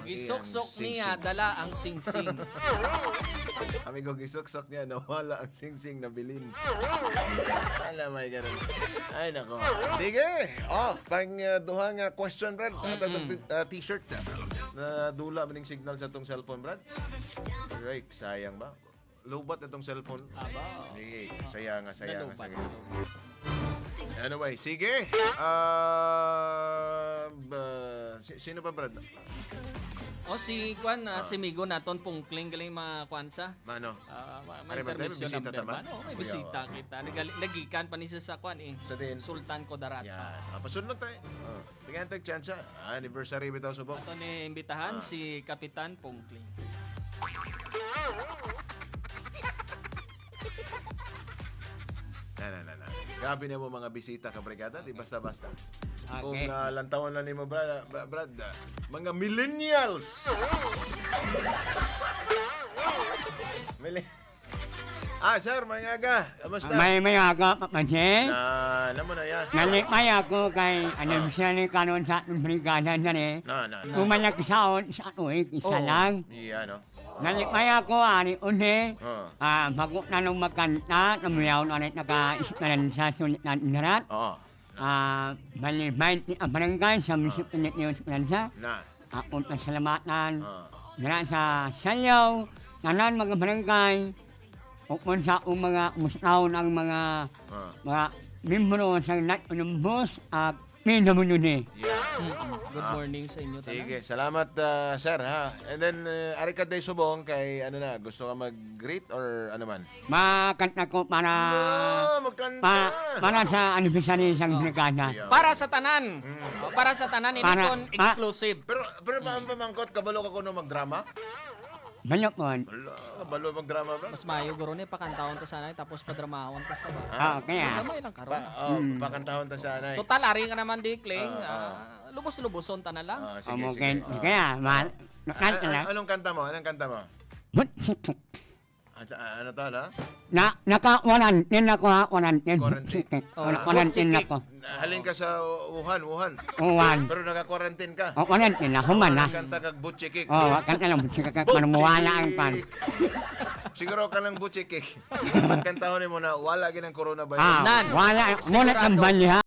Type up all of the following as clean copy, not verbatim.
Gisuksok niya, dala ang singsing. Amigo, gisuksok niya, nawala ang singsing na bilin. Alam, may ganun. Ay, nako. Sige. Pang duha nga question, Brad. T-shirt na dula maning signal sa itong cellphone, Brad. Right, sayang ba? Lubat itong cellphone. Sige, sayang nga. Anyway, sige. Sino pa, Brad? O si Kwan, si Migo naton pungkling galing mga Kwansa. Ano? May Ano ba tayo? intermission Bisita number tama? ba? May bisita kita. Nagikan pa ni sa Kwan eh. Sa din. Sultan Kudarat. Yan. Pasunod tayo. Tingnan tayo chance. Anniversary bitaw subok. Ito ni imbitahan si Kapitan Pungkling. Na. Grabe na mo mga bisita ka brigada, di basta-basta. Okay. Kung lantawan na ni mo, Brad, mga millennials. Sir, manyaga. Kamusta? May aga pa kasi. Alam mo na yan. Nalipay ako kay siya ni kanon sa atong brigada na rin. Kumanak saon sa atuig, isa lang. Iya, no? Nalipay ako, ani une. Oo. Bago na nung magkanta, namayaw na rin naka-esperanza sulit na inarat. Oo. Malibay ang barangay sa munisipyo ni Esperanza. Na. Akong pasalamatan. Oo. Dara sa Salyaw, tanan mga barangay. Kung sa mga mustaw ng mga membro sa Natulumbos at PWD. Good morning sa inyo tanan. Sige, salamat sir ha. And then ari ka day subong kay gusto ka mag-greet or ano man? Makanta ko para magkanta. para sa anniversary sa brigada. Para sa tanan. Para sa tanan, hindi kon exclusive. Pero pamangkot kabalo ka kuno magdrama? Balokon. Wala, kabalo magdrama ba? Mas mayo guro ni pakantahon ta sanay tapos padramahon ta sa ba. Kaya. Gamay lang karon. Pakantahon ta sa anay. Total ari nga naman Dikling. Lubos-luboson ta na lang. Sige. Kaya, nakanta lang. Anong kanta mo? Butsitik. Ano to, na? Naka-quarantine ako ha, quarantine. Quarantine. Quarantine ako. Halin ka sa Wuhan. Uwan. Pero naka-quarantine ka. Quarantine ako man ha. Kanta kag butchikik. Kanta lang, butsitik ako. Manumuwala ang pan. Siguro ka ng butchikik. Kantahon mo na wala ginang coronavirus. Wala. Muna ang banyo ha.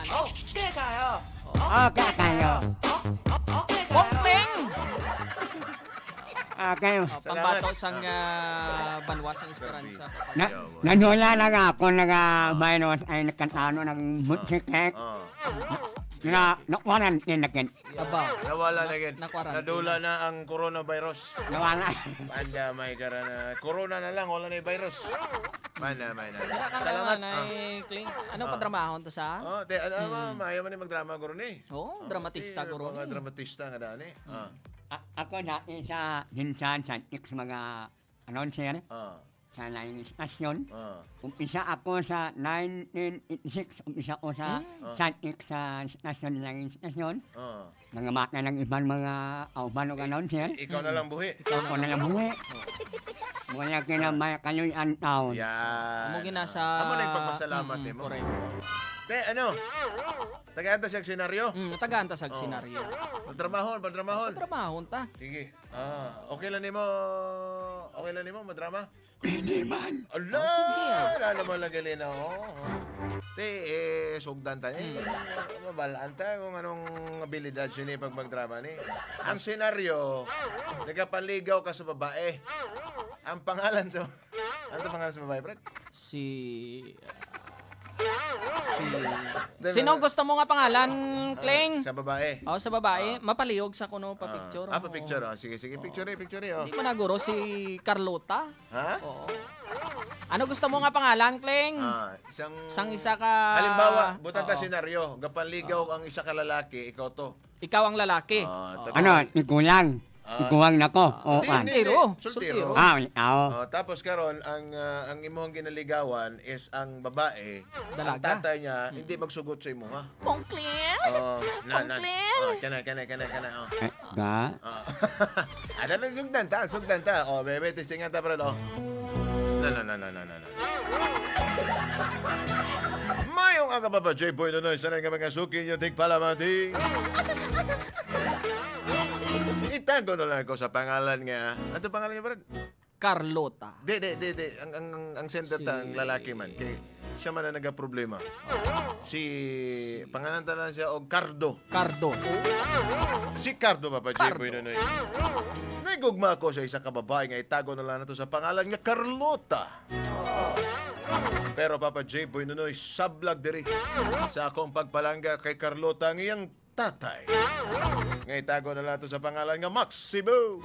Okay kayo. Pongkling! Okay. Pambato sang banwas ang esperansa. Nanula lang ako nag-virus ay nagkatano ng musikek. Nakwaran din na kin. Aba. Nawala na agad. Na-quarantine. Nadula na ang coronavirus. Nawala. Anda may karana. Corona na lang, wala na yung virus. Mana. Dira ka Salamat. naman ay Kling. Ano padramahon to sa? Oh, maayaw man ni magdrama guro ni. Oh, dramatista guro Mga ni. dramatista nga daan eh. Ako dati sa Hinsan sa X mga announcer sa Line Station. Umpisa ako sa 1986. Umpisa ako sa San X sa Station Line Station. Mga mata ng ibang mga auban o announcer. Ikaw na lang buhi. Ako na lang buwi. Wala kinamay kaluyan taon. Yan. Amo ginasa. Amo na yung pagpasalamat ni mo. Correct. Te, ano? Tagaanta siya senaryo? Tagaanta sa senaryo. Magdramahon. Padramahon ta. Sige. Okay lang nimo madrama? Hindi man. Ala, sige, wala naman lang galina, Te, sugdan ta mabalaan ta kung anong abilidad siya ni pag magdrama ni. Ang senaryo, nagapaligaw ka sa babae. Ang pangalan sa... Ano pangalan sa babae, Fred? Sino gusto mo nga pangalan, Kling? Sa babae. Oh, sa babae. Mapalihog sa kuno pa picture. Pa picture, Sige, picture, Hindi mo na guro si Carlota. Ha? Oo. Ano gusto mo nga pangalan, Kling? Sang isa ka... Halimbawa, butan ta Oo. senaryo, gapanligaw ang isa ka lalaki, ikaw to. Ikaw ang lalaki. Ano, ikulang. Ikulang na ko. O, Hindi, Soltero. soltero. ikaw. Tapos karon ang imong ginaligawan is ang babae. Ang Dalaga. tatay niya hindi magsugot sa imo ha. Pongkling? Oh, Pongkling? kana. Oh. Ga. Ada lang sugdan ta. Oh, bebe testingan ta bro. No. Mayong aga baba J Boy no sanay nga mga suki niyo tik palamati. Itago na lang ako sa pangalan nga. Ano pangalan niya, Brad? Carlota. Di. Ang sender ta, ang lalaki man. Kay siya man na nagka-problema. Si, pangalan tala siya, o Cardo. Cardo. Si Cardo, Papa Cardo. J. Noy. Nagugma ako sa isa kababae nga itago na lang na to sa pangalan nga Carlota. Pero Papa J. Boy Nunoy, sablag diri sa akong pagpalangga kay Carlota ang iyang tatay. Nga itago na lang to sa pangalan nga Maximo.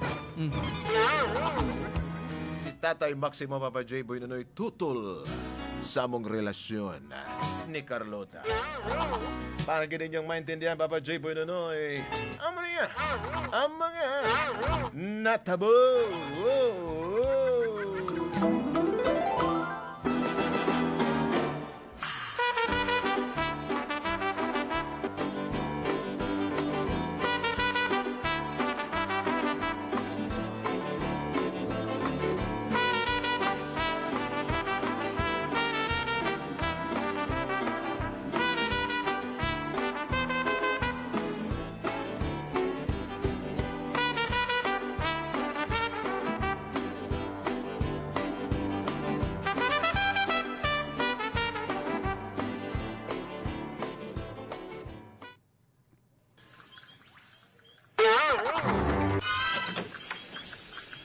Si Tatay Maximo Papa J. Boy Nunoy tutol sa among relasyon ni Carlota. Para gini niyong maintindihan Papa J. Boy Nunoy, amo niya, ang mga natabo.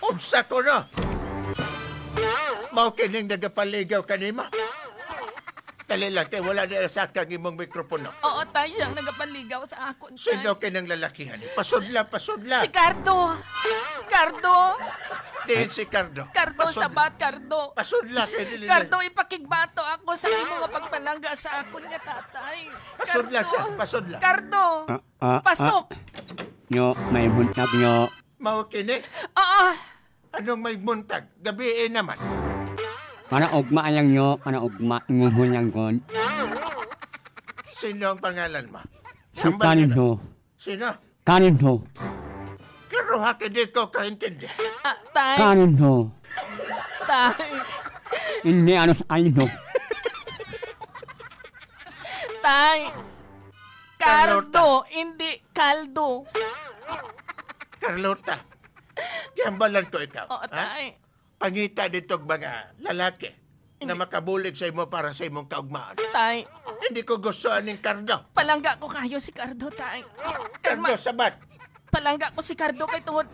Unsa ko na? Mao kining nagapaligaw kanima. Dali lang, kay wala na sa kang imong mikropono. Oo, tayo siyang nagapanligaw sa akon. tay. Sino kinang lalakihan? Pasudla. Si Cardo. Cardo. Di si Cardo. Cardo, sabat, Cardo. Pasudla kay dili. Cardo, ipakigbato ako sa imo nga pagpalangga sa akon nga tatay. Pasudla siya, pasudla. Cardo, pasok. Nyo, may buntag nyo. Mao kini. Oo, Anong may buntag? Gabi naman. Para ugma lang nyo, para ugma, nguhul lang kon. Sino ang pangalan mo? Si Kaninho. Sino? Kaninho. Pero hindi ko kaintindi. tay, Kaninho. tay, Hindi ano sa alino. tay. Cardo, hindi kaldo. Carlota. Gambalan ko ikaw. Oo, tay. Pangita dito mga lalaki na makabulig sa imo para sa imong kaugmaan. Tay, Hindi ko gusto aning Cardo. Palangga ko kayo si Cardo, tay. Cardo, sabat. Palangga ko si Cardo kay tungod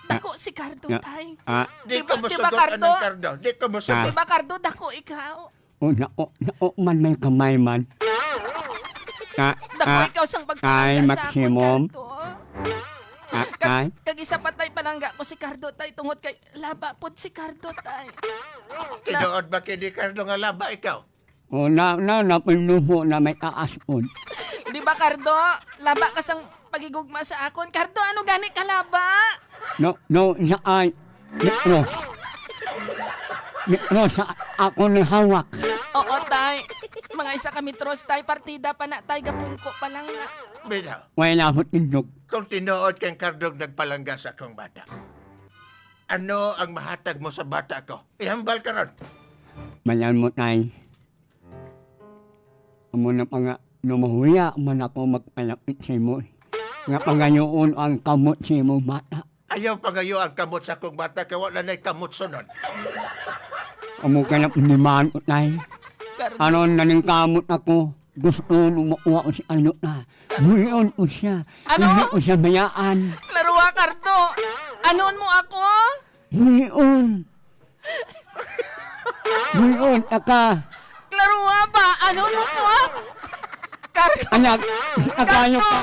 dako si Cardo, tay. Di Diba- ko diba, musugot Cardo? aning Cardo. Di ko musugot. Di ba, Cardo, dako ikaw? Nao man may kamay man. Dako ikaw sang Tay, pagpalangga sa Maximum. akon, Cardo. Tay, Kag isa pa tay palangga ko si Cardo, tay. Tungod kay laba pod si Cardo, tay. Tinuod ba kay di Cardo nga laba ikaw? napinuho na may kaaspon. Di ba, Cardo? Laba ka sang pagigugma sa akon. Cardo, ano gani ka laba? No, siya ay Nikros. Nikros, ako ng hawak. Oo, tay. Mga isa kami tros, tay. Partida pa na, tay. Gapungko pa lang nga. Bida, Wala hot indog. kung tinuod kang Cardog nagpalangga sa akong bata, ano ang mahatag mo sa bata ko? Ihambal ka ron. Mayan mo, tay. Amo na pa nga, namahuya man ako magpalapit sa mo. Nga pangayoon ang kamot sa mo bata. Ayaw pangayo ang kamot sa akong bata kaya wala na'y kamot sunod. Amo ka na pinimaan ko, tay. Cardo, Aron naning kamot ako. Gusto umuwa ko si ano na. Buyon ko siya. Ano? Hindi ko siya bayaan. laruwa, Cardo. Anon mo ako? Buyon. Buyon, taka. Laruwa ba? Anon mo ko? Cardo, Anak, akayo ka.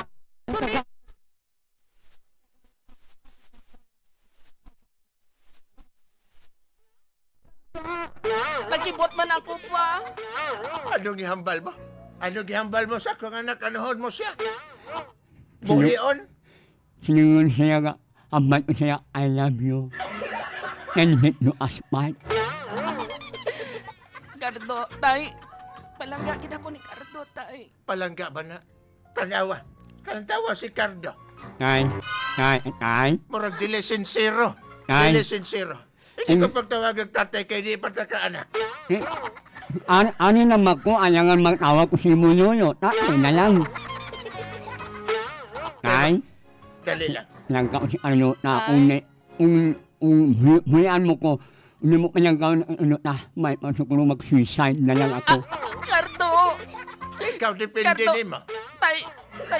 nagkibot man ako pa. Anong ihambal mo? Anong ihambal mo sa akong anak? Anuhon mo siya? Buhion? Sinungon siya ka. Ambat ko siya, I love you. And hit no asphalt. Cardo, tay. Palangga kita ko ni Cardo, tay. Palangga ba na? Tanawa. Kantawa si Cardo. Tay, Murag dili sincero. Ay. Dili sincero. Hindi ko pagtawag ang tatay kay di patakaanak. Ano naman ko, alangan magtawag ko si Muyoyo. Tay na lang. Tay, Dali lang. lang ka si ano na Ay. huyan mo ko. Hindi mo kanyang gawin ano na, may pasok ko mag-suicide na lang ako. Cardo! Ikaw depende Cardo. ni mo. Tay,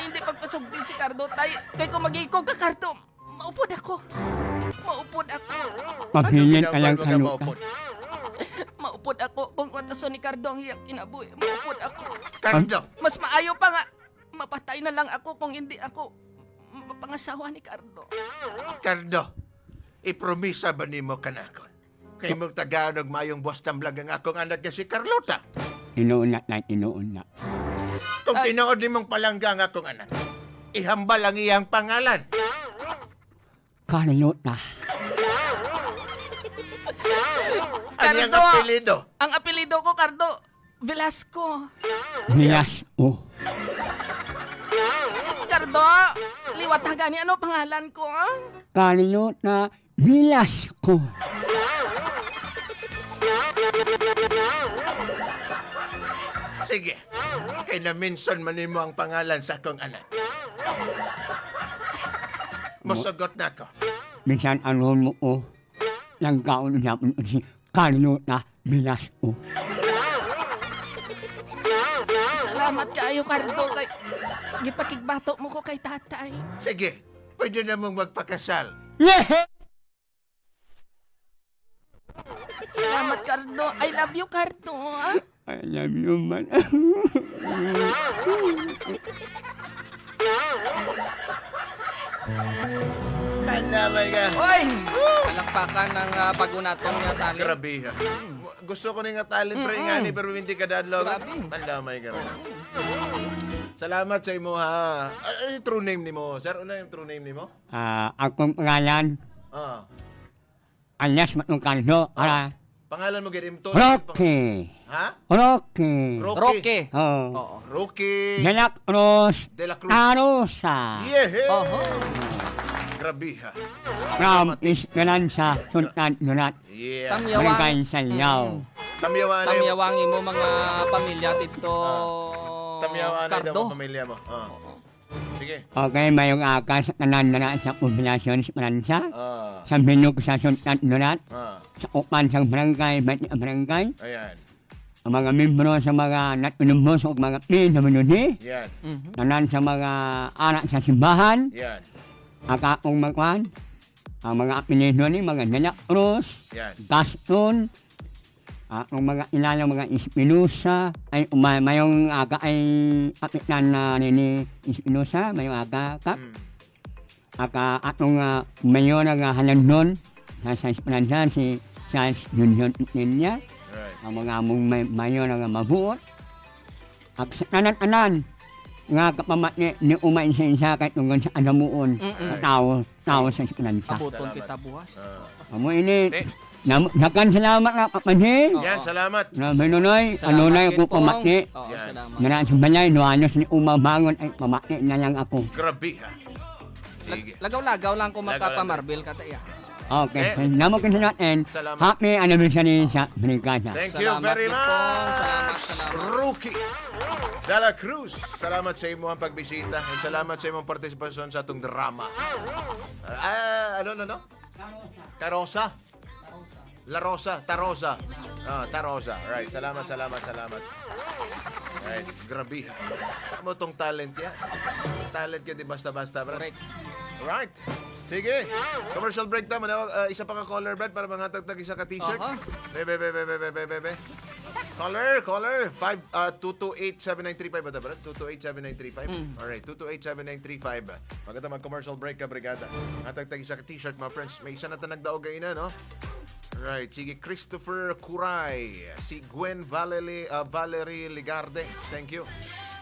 hindi pagpasugdi si Cardo, tay. Kay kung mag-ikog ka, Cardo, maupod ako. Maupod ako. Mapilin ka lang Ginambal mo sa ka luka. maupod? Maupod ako. Kung wataso ni Cardo ang hiyang kinabuhi, maupod ako. Cardo. Mas maayo pa nga. Mapatay na lang ako kung hindi ako mapangasawa ni Cardo. Cardo. Ipromisa ba ni mo kanakon? Kay mong Tagalog mayong buwas tamblag ang akong anak nga si Carlota. Inoon na. Kung tinood ni mong palangga ang akong anak, ihambal ang iyang pangalan. Carlota. Ang iyang Cardo. apelido. Ang apelido ko, Cardo, Velasco. Bilas o. Cardo, liwat na gani. Ano pangalan ko? Carlota Velasco. Sige. Kay na-mention man mo ang pangalan sa akong anak. Musugot na ako. Minsan anon mo o. Nang kaon niya po si Carlota Velasco. Salamat kaayo, Cardo. Kay gipakigbato mo ko kay tatay. Sige. Pwede na mong magpakasal. Yeah! Salamat, Cardo. I love you, Cardo. I love you, man. Kanamay ka. Oy! Palakpakan ng pagunatong nga tali. Grabe ha. Gusto ko nga talent pre nga ni pero hindi ka dadlog. Grabe. Pandamay ka. Salamat sa imo ha. Ano yung true name nimo? Sir, ano yung true name nimo? Akong pangalan, Ah. alias Matungkaldo. Pangalan mo gidim to? Rocky. Ha? Rocky. Roque. Oh. Oo. Rocky Jalak Ros de la Cruz. Arosa. Yeah. Oho. Grabe ha. From Esperanza, Sultan Nurat. Yeah. Tamyawang. Barangay Salyaw. Tamyawan Tamyawangi mo mga pamilya dito. Tamyawan na daw Cardo. ang pamilya mo. Ah. Sige. Okay, mayong akas tanan na sa populasyon sa Esperanza. Ah. Sa Binog sa Sultan Nurat. Ah. Sa upan sa barangay, Bati Barangay. Ayan. ang mga membro sa mga natunumbos o mga PWD, Yan. tanan sa mga anak sa simbahan, Yan. akakong magkwan, ang mga apelido ni mga Nana Cruz, Yan. Gaston, ang mga ilalang mga Espinosa, ay mayong aga ay kapitan na ni Espinosa, mayong aga kap, aka atong mayor nga halandon sa Esperanza si Charles Junior niya, Right. ang mga among mayor nga mabuot, at sa tanan-tanan, nga kapamat ni umay sa isa kahit tungkol sa adamuon, tao sa Esperanza. Abuton Salamat. kita buwas. Amo ini, Eh. nakan salamat na kapanhin. Yan, salamat. Na Benonoy, Salamat, ano na Ken ako Pong. pamatni. Oo, Yan. salamat. Nga na sa balay, nuanos ni umabangon ay pamatni na lang ako. Grabe ha. Sige. Lagaw-lagaw lang kung Lagaw lang. magpapamarbil ka tayo. Okay, Eh. namo kin natin. Salamat. Happy anniversary sa Brigada. Thank you Salamat very din po. much. Salamat. Rookie Dela Cruz. Salamat sa imo ang pagbisita and salamat sa imong partisipasyon sa atong drama. Ano? Tarosa? La Rosa, Tarosa. Tarosa. Right, salamat. Right, grabe. Ano tong talent yan? Talent ka di basta-basta, bro. Correct. Right. Sige. Commercial break tayo. Isa pa ka caller, Brad, para manghatag-tag isa ka t-shirt. Aha. Bebe. Caller. 228-7935 ba ito, Brad? 228-7935? Alright, 228-7935. Maganda mag-commercial break ka, Brigada. Hatag-tag isa ka t-shirt, mga friends. May isa na tanagdaog kayo na, no? Alright, sige, Christopher Curay. Si Gwen Valerie Ligarde. Thank you.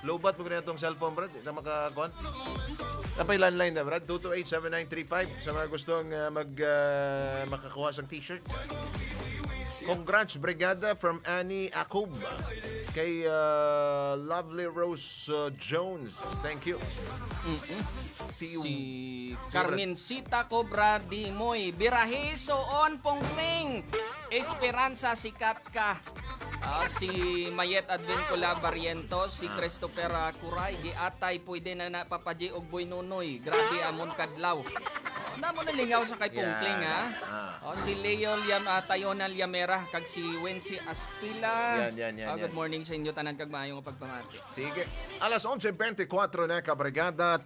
Lobat mo na itong cellphone, Brad. Ito makakuan. Napay landline na, Brad. 228-7935. Sa mga gustong makakuha sa t-shirt. Congrats, Brigada, from Annie Acob. Kay Lovely Rose Jones. Thank you. Si Carmencita Cobra Di Moy. Birahe soon pongkling. Esperanza sikat ka. Si Mayet Advincula Barrientos, si Christopher Curay, giatay pwede na napapaji og boy nunoy. Grabe amon kadlaw. Namo na lingaw sa kay Pungkling ha. Si Leo Tayonan Liamera kag si Wency Aspila. Yan. Good morning sa inyo tanan kag maayong pagpamati. Sige. Alas 11:24 na, kabrigada.